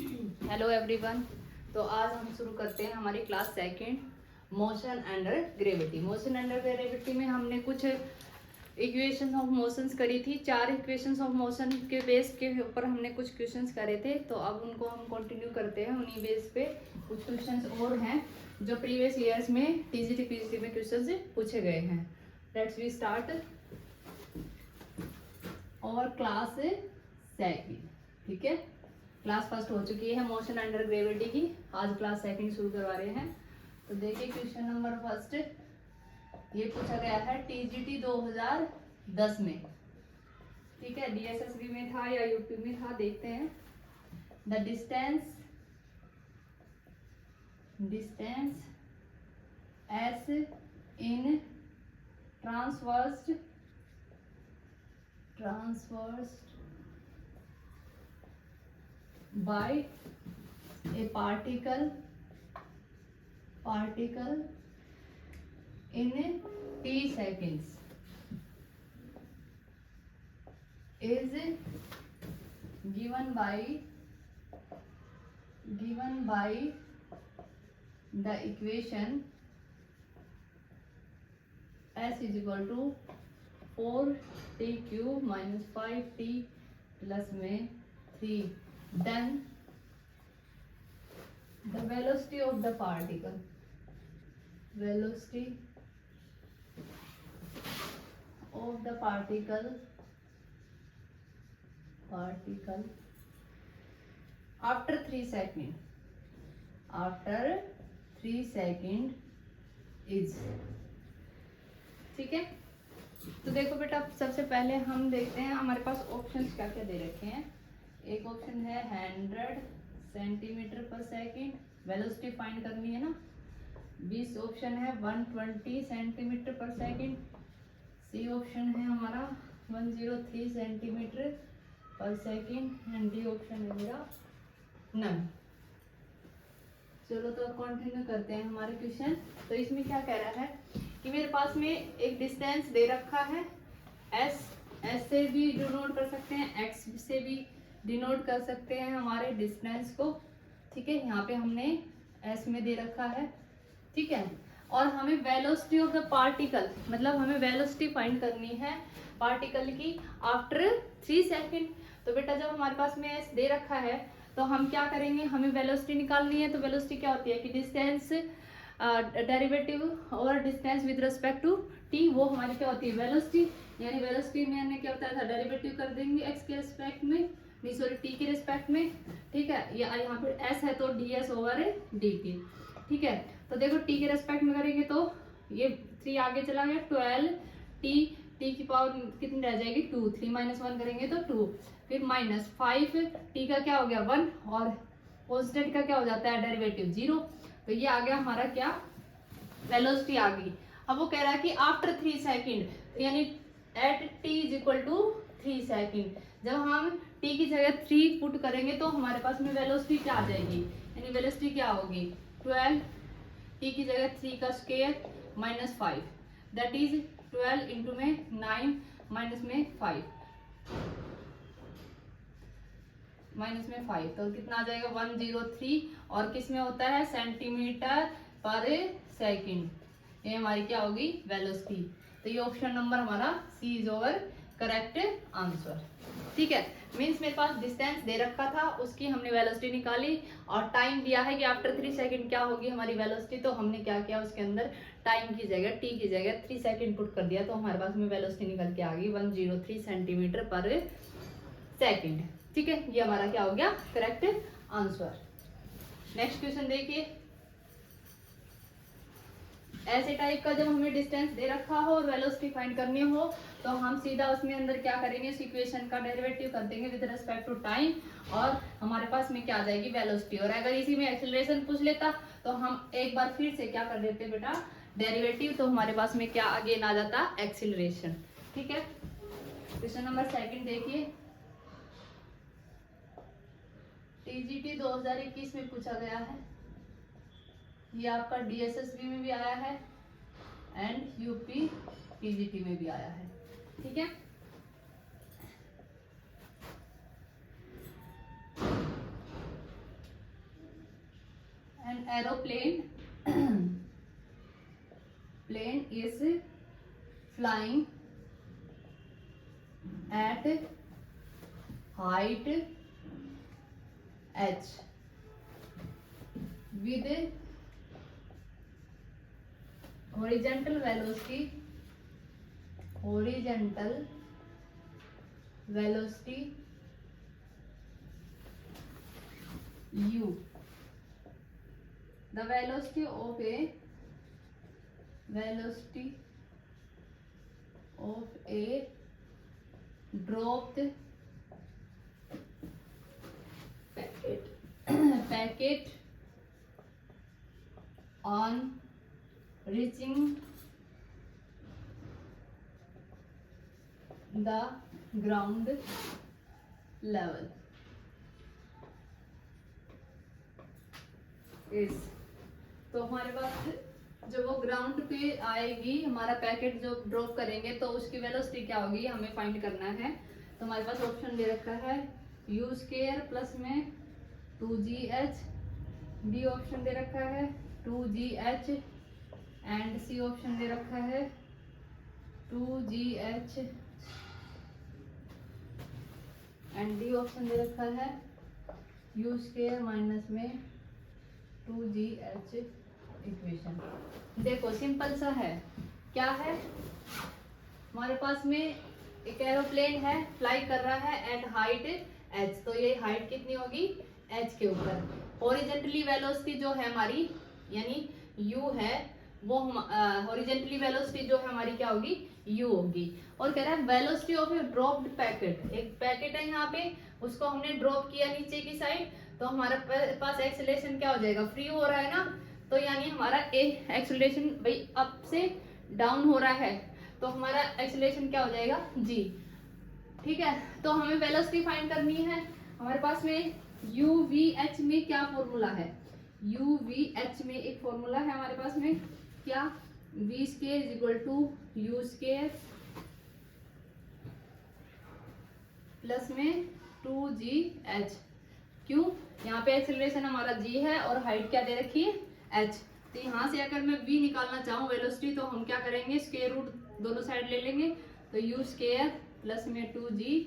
Hello everyone. तो आज हम शुरू करते हैं हमारी class second, motion under gravity. Motion under gravity में हमने कुछ इक्वेशन ऑफ मोशंस करी थी। 4 इक्वेशंस ऑफ मोशन के बेस के ऊपर हमने कुछ क्वेश्चंस करे थे, तो अब उनको हम कंटिन्यू करते हैं। उन्हीं बेस पे कुछ क्वेश्चंस और हैं जो प्रीवियस ईयर्स में टीजीटी पीजीटी में क्वेश्चंस पूछे गए हैं। लेट्स वी स्टार्ट और क्लास सेकंड। ठीक है, क्लास फर्स्ट हो चुकी है मोशन अंडर ग्रेविटी की, आज क्लास सेकंड शुरू करवा रहे हैं। तो देखिए क्वेश्चन नंबर फर्स्ट, ये पूछा गया है टीजीटी 2010 में। ठीक है, डीएसएसबी में था या यूपी में था, देखते हैं। The distance S in transverse by a particle in t seconds is given by the equation s is equal to 4t cube minus 5t plus में 3. Then the velocity of the particle after 3 second is। ठीक है, तो देखो बेटा, सबसे पहले हम देखते हैं हमारे पास ऑप्शंस क्या क्या दे रखे हैं। एक ऑप्शन है 100 सेंटीमीटर पर सेकंड, वेलोसिटी फाइंड करनी है ना। 20 ऑप्शन है 120 सेंटीमीटर पर सेकंड। सी ऑप्शन है हमारा 103 सेंटीमीटर पर सेकंड एंड डी ऑप्शन है मेरा नन। चलो तो कंटिन्यू करते हैं हमारे क्वेश्चन। तो इसमें क्या कह रहा है कि मेरे पास में एक डिस्टेंस दे रखा है एस से भी डिनोट कर सकते हैं, एक्स से भी डिनोट कर सकते हैं हमारे डिस्टेंस को। ठीक है, यहाँ पे हमने एस में दे रखा है। ठीक है, और हमें वेलोसिटी ऑफ द पार्टिकल, मतलब हमें वेलोसिटी फाइंड करनी है पार्टिकल की आफ्टर 3 सेकेंड। तो बेटा जब हमारे पास में एस दे रखा है तो हम क्या करेंगे, हमें वेलोसिटी निकालनी है। तो वेलोसिटी क्या होती है कि डिस्टेंस डेरिवेटिव और distance with respect to t, वो हमारी क्या होती है वेलोसिटी। यानी वेलोसिटी में हमने क्या बताया था, डेरिवेटिव कर देंगे एक्स के रिस्पेक्ट में, नहीं सॉरी टी के रिस्पेक्ट में। ठीक है, या यहाँ पे एस है तो D S over D T. ठीक है, तो देखो टी के रेस्पेक्ट में करेंगे तो ये 3 आगे चला गया, 12 टी की पावर कितनी रह जाएगी 2, 3 माइनस 1 करेंगे तो 2, फिर माइनस 5 टी का क्या हो गया 1 और कांस्टेंट का क्या हो जाता है डेरिवेटिव 0। तो ये आ गया हमारा क्या वेलोसिटी आ गई। अब वो कह रहा है कि आफ्टर 3 सेकेंड, यानी at t is equal to 3 second, जब हम टी की जगह 3 पुट करेंगे तो हमारे पास में वेलोसिटी क्या आ जाएगी, यानी वेलोसिटी क्या होगी 12 टी की जगह 3 का square minus 5, that is 12 into में 9 माइनस में 5 तो कितना आ जाएगा 103, और किस में होता है सेंटीमीटर पर सेकंड। ये हमारी क्या होगी वेलोसिटी। तो ये ऑप्शन नंबर हमारा सी इज ओवर करेक्ट आंसर। ठीक है, मीन्स मेरे पास डिस्टेंस दे रखा था, उसकी हमने वेलोसिटी निकाली और टाइम दिया है कि आफ्टर 3 सेकंड क्या होगी हमारी वेलोसिटी। तो हमने क्या किया, उसके अंदर टाइम की जगह टी की जगह 3 सेकंड पुट कर दिया, तो हमारे पास में वेलोसिटी निकल के आ गई 103 सेंटीमीटर पर सेकंड। ठीक है, ये हमारा क्या हो गया करेक्ट आंसर। नेक्स्ट क्वेश्चन देखिए, ऐसे टाइप का जब हमें डिस्टेंस दे रखा हो और वेलोसिटी फाइंड करनी हो तो हम सीधा उसमें अंदर क्या करेंगे, इस इक्वेशन का डेरिवेटिव कर देंगे विद रिस्पेक्ट टू टाइम, और हमारे पास में क्या आ जाएगी वेलोसिटी। और अगर इसी में एक्सेलरेशन पूछ लेता तो हम एक बार फिर से क्या कर देते बेटा डेरिवेटिव, तो हमारे पास में क्या अगेन आ जाता एक्सेलरेशन। ठीक है, क्वेश्चन नंबर सेकंड देखिए, टीजीटी 2021 में पूछा गया है, ये आपका डीएसएसबी में भी आया है एंड यूपी टीजीटी में भी आया है। ठीक है, an aeroplane plane is flying at height h with horizontal velocity u. The velocity of a dropped packet on reaching the ground level is. तो हमारे पास जब वो ग्राउंड पे आएगी, हमारा पैकेट जो ड्रॉप करेंगे तो उसकी वेलोसिटी क्या होगी हमें फाइंड करना है। तो हमारे पास ऑप्शन दे रखा है u स्क्वायर प्लस में 2gh, बी ऑप्शन दे रखा है 2gh एंड सी ऑप्शन दे रखा है 2gh एंड डी ऑप्शन दे रखा है u स्क्वायर माइनस में 2gh इक्वेशन। देखो सिंपल सा है, क्या है हमारे पास में एक एरोप्लेन है, फ्लाई कर रहा है एट हाइट h, तो ये हाइट कितनी होगी h के ऊपर। हॉरिजॉन्टली वेलोसिटी जो है हमारी यानी u है, वो हॉरिजॉन्टली वेलोसिटी जो है हमारी क्या होगी u होगी। और कह रहा है velocity of A dropped packet, एक पैकेट है यहाँ पे, उसको हमने ड्रॉप किया नीचे की साइड, तो हमारे पास एक्सेलरेशन क्या हो जाएगा, फ्री हो रहा है ना, तो यानी हमारा एक्सेलरेशन भाई अप से डाउन हो रहा है, तो हमारा एक्सेलरेशन क्या हो जाएगा g। ठीक है, तो हमें वेलोसिटी फाइंड करनी है। हमारे पास में UVH में क्या फॉर्मूला है, UVH में एक फॉर्मूला है हमारे पास में क्या, v square is equal to u square plus में 2gh। क्यों, यहाँ पे एक्सेलरेशन हमारा g है और हाइट क्या दे रखी है h। तो यहाँ से अगर मैं v निकालना चाहूँ वेलोसिटी, तो हम क्या करेंगे स्क्वायर रूट दोनों साइड ले लेंगे, तो u स्क्वायर प्लस में 2gh,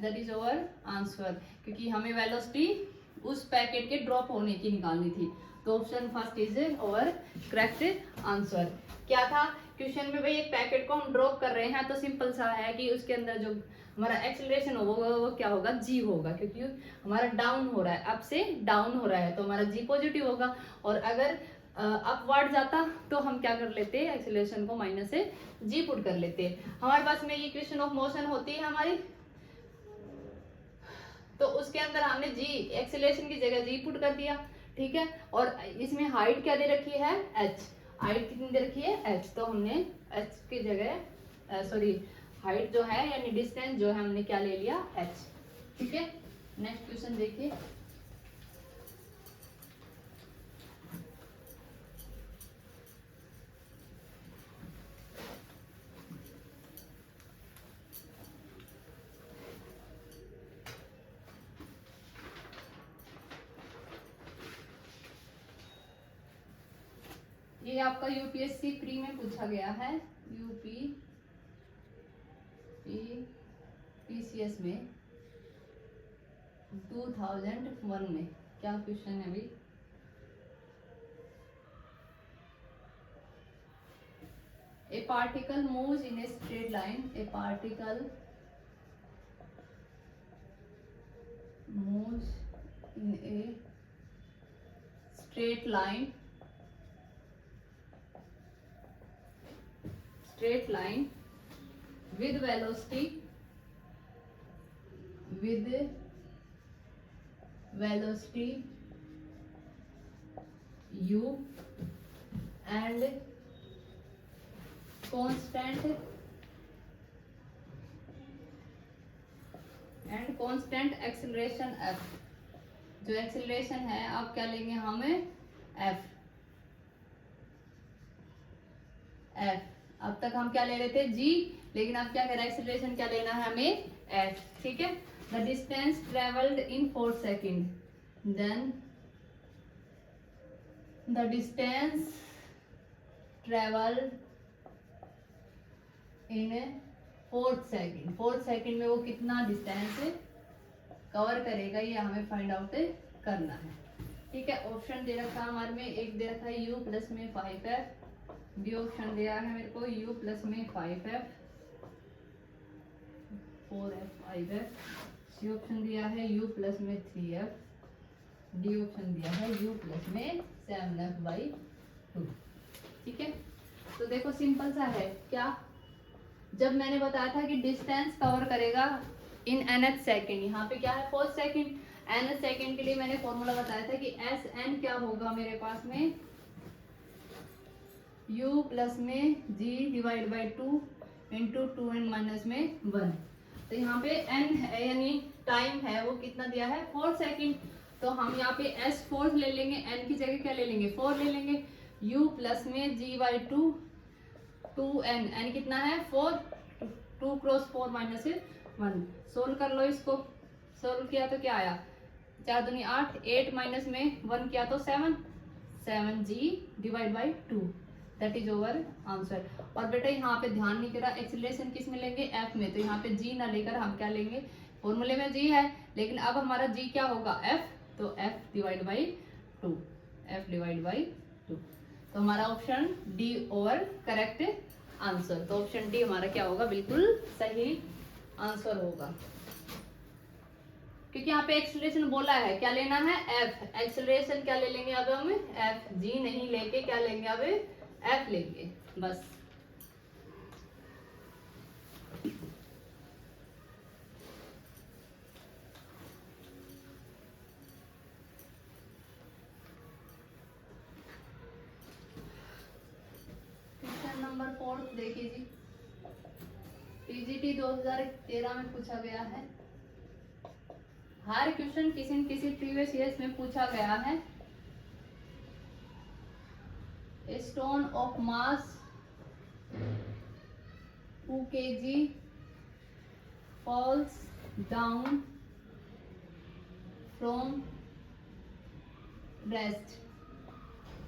that is our answer, क्योंकि हमें वेलोसिटी उस पैकेट के ड्रॉप होने की निकालनी थी। तो option first is our correct answer. क्या था क्वेश्चन में, भाई एक पैकेट को हम ड्रॉप कर रहे हैं, तो सिंपल सा है कि उसके अंदर जो हमारा एक्सेलरेशन होगा वो क्या होगा g होगा, क्योंकि हमारा डाउन हो रहा है, अप से डाउन हो रहा है, तो हमारा g पॉजिटिव होगा। और अगर अपवर्ड जाता तो हम क्या कर लेते, एक्सेलरेशन को माइनस से g पुट कर लेते। हमारे पास में ये इक्वेशन ऑफ मोशन होती है हमारी, तो उसके अंदर हमने g एक्सेलरेशन की जगह g पुट कर दिया। ठीक है, और इसमें हाइट क्या दे रखी है h, हाइट कितनी दे रखी है h, तो हमने h की जगह सॉरी हाइट जो है यानी डिस्टेंस जो है हमने क्या ले लिया h। ठीक है, नेक्स्ट क्वेश्चन देखिए। ये आपका यूपीएससी प्री में पूछा गया है, पीसीएस में 2001 में। क्या क्वेश्चन है अभी, ए particle moves in a straight line, A particle moves in a straight line with velocity u and constant acceleration f। जो एक्सेलरेशन है आप क्या लेंगे हमें f। अब तक हम क्या ले रहे थे g, लेकिन अब क्या कह रहा है एक्सेलरेशन क्या लेना है हमें f। ठीक है, the distance travelled in 4 second, then the distance travel in 4 second, 4 second में वो कितना डिस्टेंस कवर करेगा, ये हमें फाइंड आउट करना है। ठीक है, ऑप्शन दे रखा है हमारे में, एक दे रखा है u प्लस में 5f, बी ऑप्शन दिया है मेरे को u प्लस में 5f 4f 5f, C option दिया है u प्लस में 3f, डी ऑप्शन दिया है u प्लस में 7f/2। ठीक है, तो देखो सिंपल सा है क्या, जब मैंने बताया था कि डिस्टेंस कवर करेगा इन nth सेकेंड, यहाँ पे क्या है 4 सेकेंड, nth सेकेंड के लिए मैंने फॉर्मूला बताया था कि एस एन क्या होगा मेरे पास में u प्लस में g divide by 2 into 2n minus में 1। तो यहाँ पे n है यानी टाइम है वो कितना दिया है 4 सेकेंड, तो हम यहाँ पे s 4 ले लेंगे, n की जगह क्या ले लेंगे 4 ले लेंगे, u प्लस में g बाई 2 2n, n कितना है 4, 2 क्रॉस 4 माइनस 1, सोल्व कर लो इसको, सोल्व किया तो क्या आया 4 दूनी 8, 8 माइनस में 1 किया तो 7, 7g divide by 2, that is over answer. और बेटा यहाँ पे ध्यान नहीं करा, एक्सीलरेशन किस में लेंगे f में, तो यहाँ पे g ना लेकर हम क्या लेंगे, फॉर्मूले में g है लेकिन अब हमारा g क्या होगा f, तो f divide by 2, f divide by 2, तो हमारा option D over correct answer, तो ऑप्शन डी हमारा क्या होगा बिल्कुल सही आंसर होगा, क्योंकि यहाँ पे एक्सेलरेशन बोला है क्या लेना है f, एक्सेलरेशन क्या ले लेंगे अब हम f, g नहीं लेके क्या लेंगे अब f लेंगे बस। क्वेश्चन नंबर 4 देखिए जी, पीजीटी 2013 में पूछा गया है, हर क्वेश्चन किसी न किसी प्रीवियस ईयर्स में पूछा गया है। A stone of mass 2 kg falls down from rest